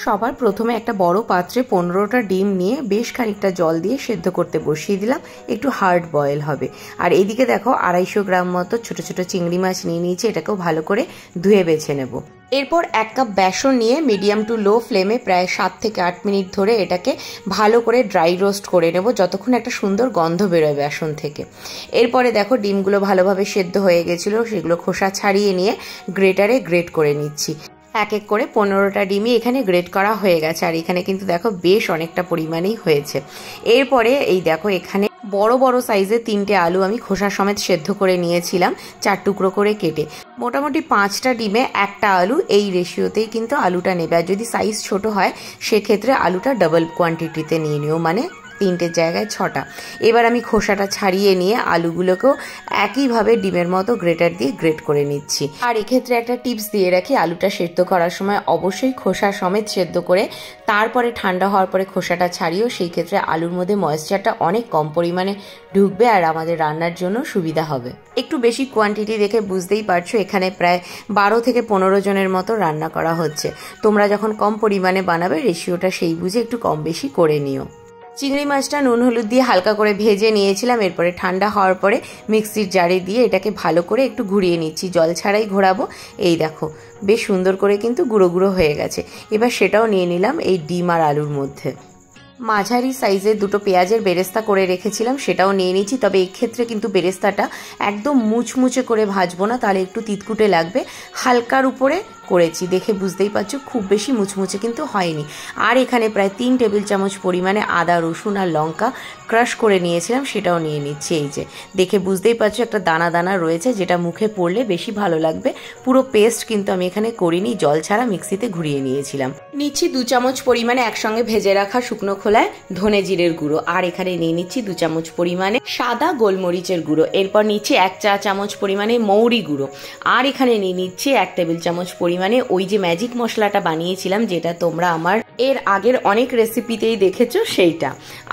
সবার প্রথমে একটা বড় পাত্রে 15টা ডিম নিয়ে বেশ খানিকটা জল দিয়ে সেদ্ধ করতে বসিয়ে দিলাম, একটু হার্ড বয়েল হবে। আর এইদিকে দেখো 250 গ্রাম মতো ছোট ছোট চিংড়ি মাছ নিয়ে নিয়েছি, এটাকেও ভালো করে ধুয়ে বেছে নেব। এরপর 1 কাপ বেসন নিয়ে মিডিয়াম টু লো ফ্লেমে প্রায় 7 থেকে 8 মিনিট ধরে এটাকে ভালো করে ড্রাই রোস্ট করে নেব, যতক্ষণ একটা সুন্দর গন্ধ বেরোয় বেসন থেকে। এরপরে দেখো ডিমগুলো ভালোভাবে সেদ্ধ হয়ে গেছিলো, সেগুলো খোসা ছাড়িয়ে নিয়ে গ্রেটারে গ্রেট করে নিচ্ছি। এক এক করে 15টা ডিমই এখানে গ্রেট করা হয়ে গেছে, আর এখানে কিন্তু দেখো বেশ অনেকটা পরিমাণেই হয়েছে। এরপরে এই দেখো এখানে বড় বড় সাইজের 3টে আলু আমি খোসা সমেত সেদ্ধ করে নিয়েছিলাম, 4 টুকরো করে কেটে। মোটামুটি 5টা ডিমে একটা আলু, এই রেশিওতেই কিন্তু আলুটা নেবে। আর যদি সাইজ ছোট হয় সেক্ষেত্রে আলুটা ডাবল কোয়ান্টিটিতে নিয়ে নিও, মানে 3টের জায়গায় 6টা। এবার আমি খোসাটা ছাড়িয়ে নিয়ে আলুগুলোকেও একইভাবে ডিমের মতো গ্রেটার দিয়ে গ্রেট করে নিচ্ছি। আর এক্ষেত্রে একটা টিপস দিয়ে রাখি, আলুটা সেদ্ধ করার সময় অবশ্যই খোসা সমেত সেদ্ধ করে তারপরে ঠান্ডা হওয়ার পরে খোসাটা ছাড়িও, সেই ক্ষেত্রে আলুর মধ্যে ময়েশ্চারটা অনেক কম পরিমাণে ঢুকবে আর আমাদের রান্নার জন্য সুবিধা হবে। একটু বেশি কোয়ান্টিটি দেখে বুঝতেই পারছো এখানে প্রায় 12 থেকে 15 জনের মতো রান্না করা হচ্ছে। তোমরা যখন কম পরিমাণে বানাবে রেশিওটা সেই বুঝে একটু কম বেশি করে নিও। চিংড়ি মাছটা নুন হলুদ দিয়ে হালকা করে ভেজে নিয়েছিলাম, এরপরে ঠান্ডা হওয়ার পরে মিক্সির জারে দিয়ে এটাকে ভালো করে একটু ঘুরিয়ে নিচ্ছি, জল ছাড়াই ঘোরাবো। এই দেখো বেশ সুন্দর করে কিন্তু গুঁড়ো গুঁড়ো হয়ে গেছে। এবার সেটাও নিয়ে নিলাম এই ডিম আর আলুর মধ্যে। মাঝারি সাইজের 2টো পেঁয়াজের বেরেস্তা করে রেখেছিলাম, সেটাও নিয়ে নিচ্ছি। তবে এক্ষেত্রে কিন্তু বেরেস্তাটা একদম মুচমুচে করে ভাজবো না, তাহলে একটু তিতকুটে লাগবে। হালকার উপরে করেছি, দেখে বুঝতেই পারছো খুব বেশি মুচমুচে কিন্তু হয়নি। আর এখানে প্রায় 3 টেবিল চামচ পরিমাণে আদা রসুন আর লঙ্কা ক্রাশ করে নিয়েছিলাম, সেটাও নিয়ে নিচ্ছি। এই যে দেখে বুঝতেই পারছো একটা দানা দানা রয়েছে, যেটা মুখে পড়লে বেশি ভালো লাগবে। পুরো পেস্ট কিন্তু আমি এখানে করিনি, জল ছাড়া মিক্সিতে ঘুরিয়ে নিয়েছিলাম। নিচ্ছি 2 চামচ পরিমাণে একসঙ্গে ভেজে রাখা শুকনো খোলায় ধনে জিরের গুঁড়ো, আর এখানে নিয়ে নিচ্ছি 2 চামচ পরিমাণে সাদা গোলমরিচের গুঁড়ো। এরপর নিচ্ছি 1 চা চামচ পরিমাণে মৌরি গুঁড়ো, আর এখানে নিয়ে নিচ্ছি 1 টেবিল চামচ পরিমাণে ওই যে ম্যাজিক মশলাটা বানিয়েছিলাম, যেটা তোমরা আমার এর আগের অনেক রেসিপিতেই দেখেছো সেইটা।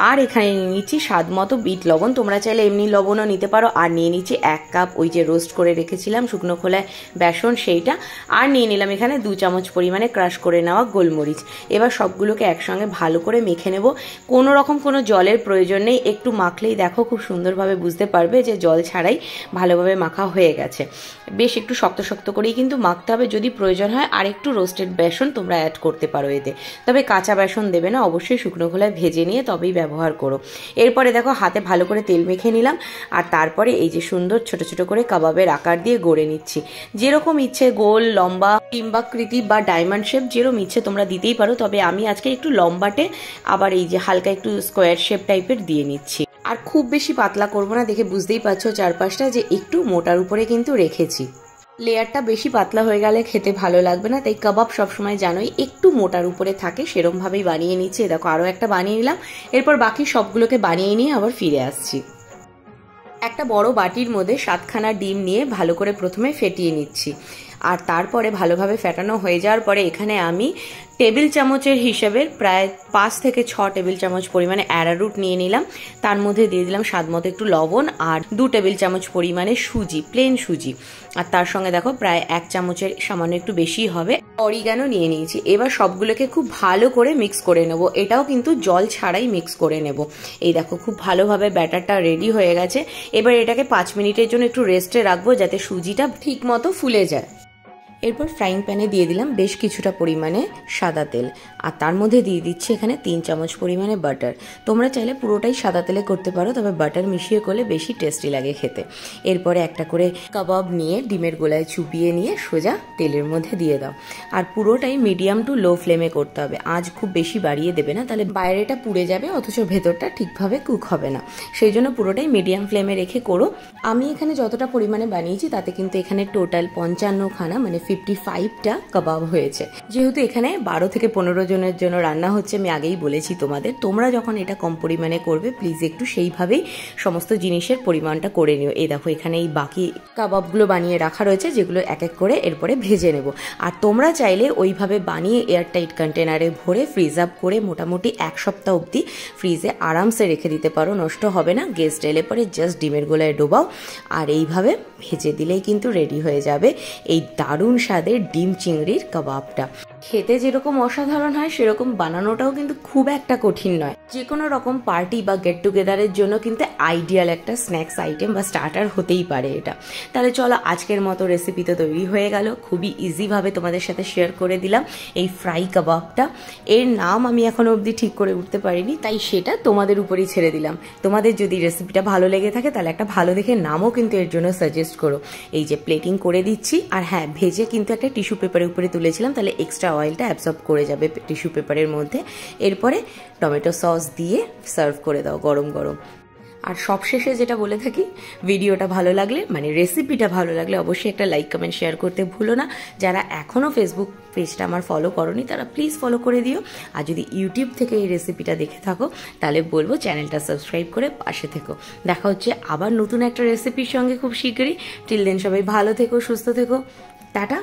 আর এখানে নিয়ে নিচ্ছি স্বাদ মতো বিট লবণ, তোমরা চাইলে এমনি লবণও নিতে পারো। আর নিয়ে নিচ্ছি 1 কাপ ওই যে রোস্ট করে রেখেছিলাম শুকনো খোলায় বেসন, সেইটা। আর নিয়ে নিলাম এখানে 2 চামচ পরিমাণে ক্রাশ করে নেওয়া গোলমরিচ। এবার সবগুলোকে একসঙ্গে ভালো করে মেখে নেব। কোনো রকম কোনো জলের প্রয়োজন নেই, একটু মাখলেই দেখো খুব সুন্দরভাবে বুঝতে পারবে যে জল ছাড়াই ভালোভাবে মাখা হয়ে গেছে। বেশ একটু শক্ত শক্ত করেই কিন্তু মাখতে হবে। যদি প্রয়োজন হয় আর একটু রোস্টেড বেসন তোমরা অ্যাড করতে পারো এতে, তবে কাঁচা বেসন দেবে না, অবশ্যই শুকনো খোলায় ভেজে নিয়ে তবেই ব্যবহার করো। এরপরে দেখো হাতে ভালো করে তেল মেখে নিলাম, আর তারপরে এই যে সুন্দর ছোট ছোট করে কাবাবের আকার দিয়ে গড়ে নিচ্ছি। যেরকম ইচ্ছে গোল, লম্বা, ডিম্বাকৃতি বা ডায়মন্ড শেপ যেরকম ইচ্ছে তোমরা দিতেই পারো, তবে আমি আজকে একটু লম্বাটে আবার এই যে হালকা একটু স্কোয়ার শেপ টাইপের দিয়ে নিচ্ছি। আর খুব বেশি পাতলা করবো না, দেখে বুঝতেই পারছো চারপাশটা যে একটু মোটার উপরে কিন্তু রেখেছি। লেয়ারটা বেশি পাতলা হয়ে গেলে খেতে ভালো লাগবে না, তাই কাবাব সবসময় জানোই একটু মোটার উপরে থাকে, সেরকম ভাবেই বানিয়ে নিচ্ছি। দেখো আরও একটা বানিয়ে নিলাম, এরপর বাকি সবগুলোকে বানিয়ে নিয়ে আবার ফিরে আসছি। একটা বড় বাটির মধ্যে 7খানা ডিম নিয়ে ভালো করে প্রথমে ফেটিয়ে নিচ্ছি, আর তারপরে ভালোভাবে ফেটানো হয়ে যাওয়ার পরে এখানে আমি টেবিল চামচের হিসেবে প্রায় 5 থেকে 6 টেবিল চামচ পরিমাণে অ্যারারুট নিয়ে নিলাম। তার মধ্যে দিয়ে দিলাম স্বাদ মতো একটু লবণ আর 2 টেবিল চামচ পরিমাণে সুজি, প্লেন সুজি। আর তার সঙ্গে দেখো প্রায় 1 চামচের সামান্য একটু বেশি হবে অরিগানো নিয়ে নিয়েছি। এবার সবগুলোকে খুব ভালো করে মিক্স করে নেব, এটাও কিন্তু জল ছাড়াই মিক্স করে নেব। এই দেখো খুব ভালোভাবে ব্যাটারটা রেডি হয়ে গেছে। এবার এটাকে 5 মিনিটের জন্য একটু রেস্টে রাখবো, যাতে সুজিটা ঠিক মতো ফুলে যায়। এরপর ফ্রাইং প্যানে দিয়ে দিলাম বেশ কিছুটা পরিমাণে সাদা তেল, আর তার মধ্যে দিয়ে দিচ্ছি এখানে 3 চামচ পরিমাণে বাটার। তোমরা চাইলে পুরোটাই সাদা তেলে করতে পারো, তবে বাটার মিশিয়ে করলে বেশি টেস্টি লাগে খেতে। এরপরে একটা করে কাবাব নিয়ে ডিমের গোলায় চুপিয়ে নিয়ে সোজা তেলের মধ্যে দিয়ে দাও, আর পুরোটাই মিডিয়াম টু লো ফ্লেমে করতে হবে। আঁচ খুব বেশি বাড়িয়ে দেবে না, তাহলে বাইরেটা পুড়ে যাবে অথচ ভেতরটা ঠিকভাবে কুক হবে না। সেই জন্য পুরোটাই মিডিয়াম ফ্লেমে রেখে করো। আমি এখানে যতটা পরিমাণে বানিয়েছি তাতে কিন্তু এখানে টোটাল 55খানা মানে 55টা কাবাব হয়েছে। যেহেতু এখানে 12 থেকে 15 জনের জন্য রান্না হচ্ছে, আমি আগেই বলেছি তোমাদের, তোমরা যখন এটা কম পরিমাণে করবে প্লিজ একটু সেইভাবেই সমস্ত জিনিসের পরিমাণটা করে নিও। এই দেখো এখানে এই বাকি কাবাবগুলো বানিয়ে রাখা রয়েছে, যেগুলো এক এক করে এরপরে ভেজে নেব। আর তোমরা চাইলে ওইভাবে বানিয়ে এয়ারটাইট কন্টেনারে ভরে ফ্রিজ আপ করে মোটামুটি 1 সপ্তাহ অবধি ফ্রিজে আরামসে রেখে দিতে পারো, নষ্ট হবে না। গেস্ট এলে পরে জাস্ট ডিমের গোলায় ডোবাও আর এইভাবে ভেজে দিলেই কিন্তু রেডি হয়ে যাবে এই দারুণ স্বাদের ডিম চিংড়ির কাবাবটা। খেতে যেরকম অসাধারণ হয় সেরকম বানানোটাও কিন্তু খুব একটা কঠিন নয়। যে কোনো রকম পার্টি বা গেট টুগেদারের জন্য কিন্তু আইডিয়াল একটা স্ন্যাক্স আইটেম বা স্টার্টার হতেই পারে এটা। তাহলে চলো আজকের মতো রেসিপি তো তৈরি হয়ে গেল, খুবই ইজিভাবে তোমাদের সাথে শেয়ার করে দিলাম এই ফ্রাই কাবাবটা। এর নাম আমি এখনো অবধি ঠিক করে উঠতে পারিনি, তাই সেটা তোমাদের উপরেই ছেড়ে দিলাম। তোমাদের যদি রেসিপিটা ভালো লেগে থাকে তাহলে একটা ভালো দেখে নামও কিন্তু এর জন্য সাজেস্ট করো। এই যে প্লেটিং করে দিচ্ছি, আর হ্যাঁ ভেজে কিন্তু একটা টিস্যু পেপারের উপরে তুলেছিলাম, তাহলে এক্সট্রা অয়েলটা অ্যাবসর্ব করে যাবে টিস্যু পেপারের মধ্যে। এরপরে টমেটো সস দিয়ে সার্ভ করে দাও গরম গরম। আর সবশেষে যেটা বলে থাকি, ভিডিওটা ভালো লাগলে মানে রেসিপিটা ভালো লাগলে অবশ্যই একটা লাইক কমেন্ট শেয়ার করতে ভুলো না। যারা এখনও ফেসবুক পেজটা আমার ফলো করোনি তারা প্লিজ ফলো করে দিও। আর যদি ইউটিউব থেকে এই রেসিপিটা দেখে থাকো তাহলে বলবো চ্যানেলটা সাবস্ক্রাইব করে পাশে থেকো। দেখা হচ্ছে আবার নতুন একটা রেসিপির সঙ্গে খুব শীঘ্রই। টিল দেন সবাই ভালো থেকো, সুস্থ থেকো, টাটা।